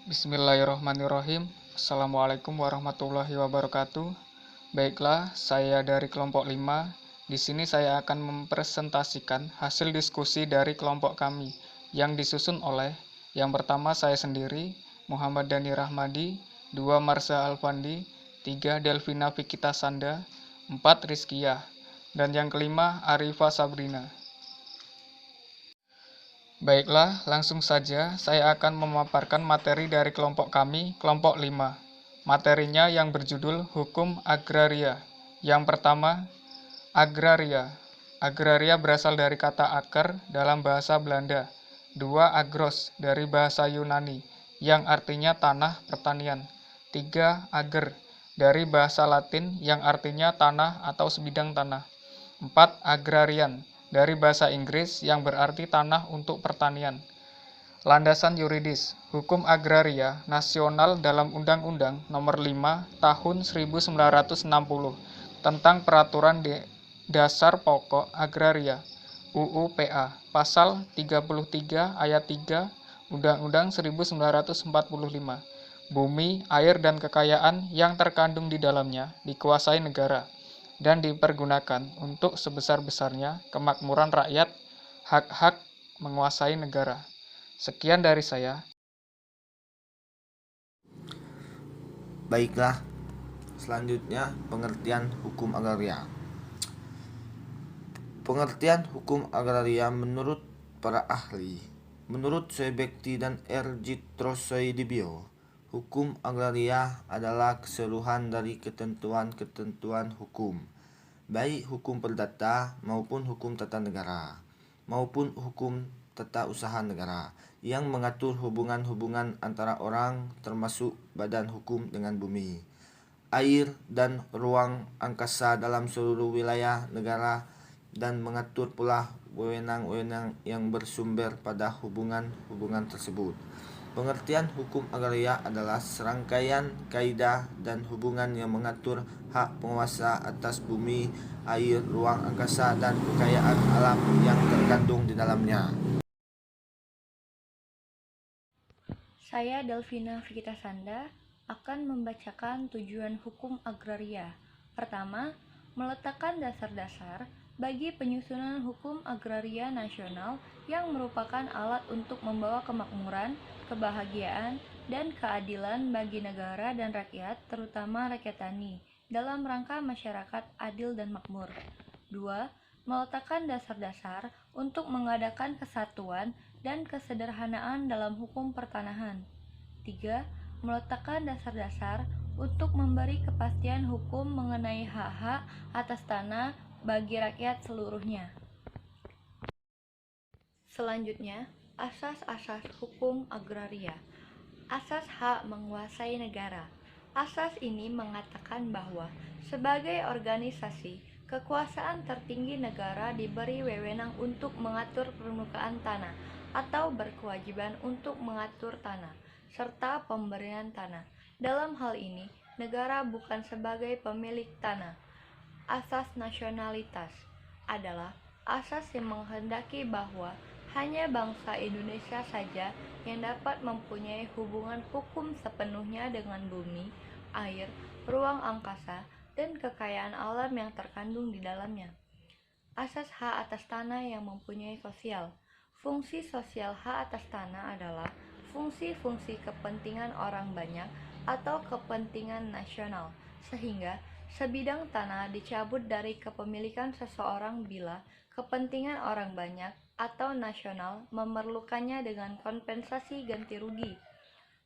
Bismillahirrahmanirrahim. Assalamualaikum warahmatullahi wabarakatuh. Baiklah, saya dari kelompok 5. Di sini saya akan mempresentasikan hasil diskusi dari kelompok kami yang disusun oleh yang pertama saya sendiri, Muhammad Dhani Rahmadi, 2 Marsha Alfandi, 3 Delvina Fikita Sanda, 4 Rizkiyah, dan yang kelima Arifa Sabrina. Baiklah, langsung saja saya akan memaparkan materi dari kelompok kami, kelompok 5. Materinya yang berjudul Hukum Agraria. Yang pertama, agraria. Agraria berasal dari kata aker dalam bahasa Belanda. 2 agros dari bahasa Yunani, yang artinya tanah pertanian. 3 ager dari bahasa Latin yang artinya tanah atau sebidang tanah. 4 agrarian dari bahasa Inggris yang berarti tanah untuk pertanian. Landasan yuridis, hukum agraria nasional dalam Undang-Undang Nomor 5 Tahun 1960 tentang Peraturan Dasar Pokok Agraria UUPA, Pasal 33 Ayat 3 Undang-Undang 1945. Bumi, air, dan kekayaan yang terkandung di dalamnya dikuasai negara dan dipergunakan untuk sebesar-besarnya kemakmuran rakyat, hak-hak menguasai negara. Sekian dari saya. Baiklah, selanjutnya pengertian hukum agraria. Pengertian hukum agraria menurut para ahli. Menurut Soebekti dan Erjitrosoidibio, hukum agraria adalah keseluruhan dari ketentuan-ketentuan hukum, baik hukum perdata maupun hukum tata negara, maupun hukum tata usaha negara, yang mengatur hubungan-hubungan antara orang termasuk badan hukum dengan bumi, air, dan ruang angkasa dalam seluruh wilayah negara, dan mengatur pula wewenang-wewenang yang bersumber pada hubungan-hubungan tersebut. Pengertian hukum agraria adalah serangkaian kaidah dan hubungan yang mengatur hak penguasa atas bumi, air, ruang angkasa, dan kekayaan alam yang terkandung di dalamnya. Saya Delvina Fikita Sanda akan membacakan tujuan hukum agraria. Pertama, meletakkan dasar-dasar bagi penyusunan hukum agraria nasional yang merupakan alat untuk membawa kemakmuran, kebahagiaan, dan keadilan bagi negara dan rakyat, terutama rakyat tani, dalam rangka masyarakat adil dan makmur. 2. Meletakkan dasar-dasar untuk mengadakan kesatuan dan kesederhanaan dalam hukum pertanahan. 3. Meletakkan dasar-dasar untuk memberi kepastian hukum mengenai hak-hak atas tanah bagi rakyat seluruhnya. Selanjutnya, asas-asas hukum agraria. Asas hak menguasai negara. Asas ini mengatakan bahwa sebagai organisasi, kekuasaan tertinggi negara diberi wewenang untuk mengatur permukaan tanah atau berkewajiban untuk mengatur tanah, serta pemberian tanah. Dalam hal ini, negara bukan sebagai pemilik tanah. Asas nasionalitas adalah asas yang menghendaki bahwa hanya bangsa Indonesia saja yang dapat mempunyai hubungan hukum sepenuhnya dengan bumi, air, ruang angkasa, dan kekayaan alam yang terkandung di dalamnya. Asas hak atas tanah yang mempunyai sosial. Fungsi sosial hak atas tanah adalah fungsi-fungsi kepentingan orang banyak atau kepentingan nasional, sehingga sebidang tanah dicabut dari kepemilikan seseorang bila kepentingan orang banyak atau nasional memerlukannya dengan kompensasi ganti rugi.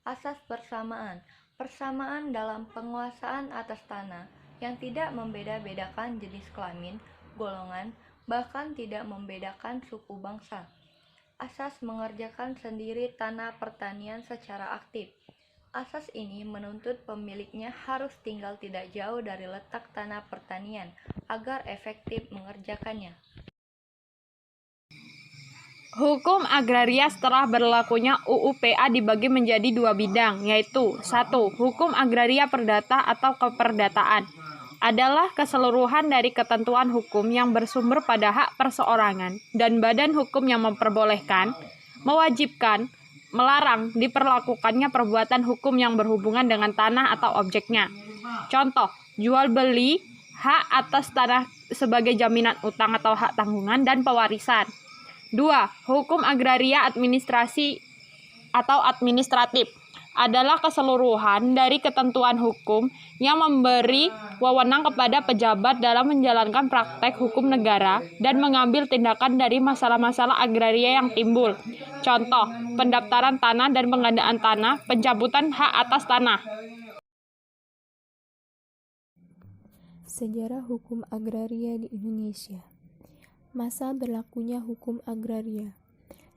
Asas persamaan. Persamaan dalam penguasaan atas tanah yang tidak membeda-bedakan jenis kelamin, golongan, bahkan tidak membedakan suku bangsa. Asas mengerjakan sendiri tanah pertanian secara aktif. Asas ini menuntut pemiliknya harus tinggal tidak jauh dari letak tanah pertanian agar efektif mengerjakannya. Hukum agraria setelah berlakunya UUPA dibagi menjadi 2 bidang, yaitu 1. Hukum agraria perdata atau keperdataan adalah keseluruhan dari ketentuan hukum yang bersumber pada hak perseorangan dan badan hukum yang memperbolehkan, mewajibkan, melarang diperlakukannya perbuatan hukum yang berhubungan dengan tanah atau objeknya. Contoh, jual beli hak atas tanah sebagai jaminan utang atau hak tanggungan dan pewarisan. 2. Hukum agraria administrasi atau administratif adalah keseluruhan dari ketentuan hukum yang memberi wewenang kepada pejabat dalam menjalankan praktek hukum negara dan mengambil tindakan dari masalah-masalah agraria yang timbul. Contoh, pendaftaran tanah dan penggandaan tanah, pencabutan hak atas tanah. Sejarah hukum agraria di Indonesia. Masa berlakunya hukum agraria.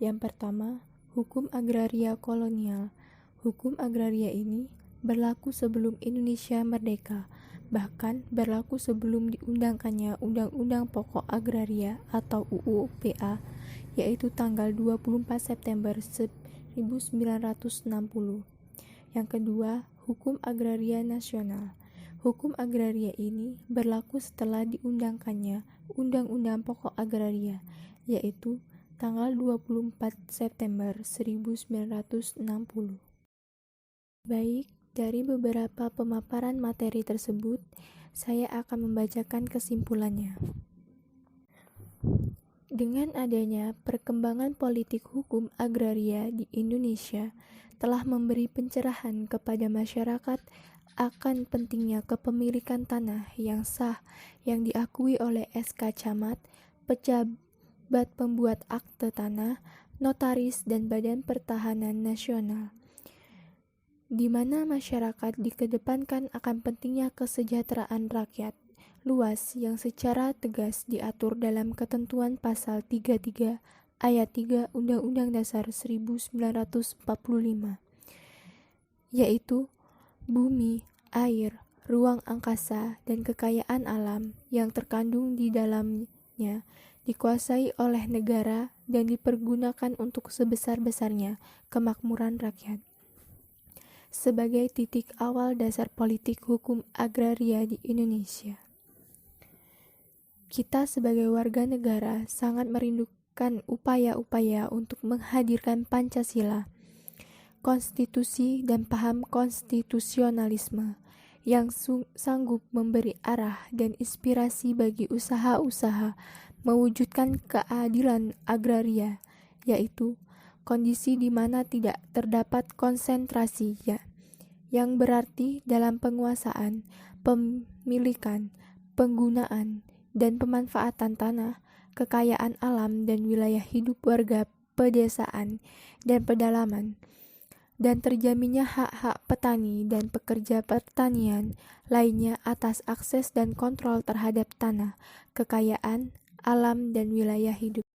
Yang pertama, hukum agraria kolonial. Hukum agraria ini berlaku sebelum Indonesia merdeka, bahkan berlaku sebelum diundangkannya Undang-Undang Pokok Agraria atau UU PA, yaitu tanggal 24 September 1960. Yang kedua, hukum agraria nasional. Hukum agraria ini berlaku setelah diundangkannya Undang-Undang Pokok Agraria, yaitu tanggal 24 September 1960. Baik, dari beberapa pemaparan materi tersebut, saya akan membacakan kesimpulannya. Dengan adanya perkembangan politik hukum agraria di Indonesia telah memberi pencerahan kepada masyarakat akan pentingnya kepemilikan tanah yang sah yang diakui oleh SK Camat, pejabat pembuat akte tanah, notaris, dan Badan Pertahanan Nasional, di mana masyarakat dikedepankan akan pentingnya kesejahteraan rakyat luas yang secara tegas diatur dalam ketentuan pasal 33 ayat 3 Undang-Undang Dasar 1945, yaitu bumi, air, ruang angkasa, dan kekayaan alam yang terkandung di dalamnya dikuasai oleh negara dan dipergunakan untuk sebesar-besarnya kemakmuran rakyat. Sebagai titik awal dasar politik hukum agraria di Indonesia, kita sebagai warga negara sangat merindukan upaya-upaya untuk menghadirkan Pancasila, konstitusi, dan paham konstitusionalisme yang sanggup memberi arah dan inspirasi bagi usaha-usaha mewujudkan keadilan agraria, yaitu kondisi di mana tidak terdapat konsentrasi yang berarti dalam penguasaan, pemilikan, penggunaan, dan pemanfaatan tanah, kekayaan alam, dan wilayah hidup warga pedesaan dan pedalaman, dan terjaminnya hak-hak petani dan pekerja pertanian lainnya atas akses dan kontrol terhadap tanah, kekayaan, alam, dan wilayah hidup.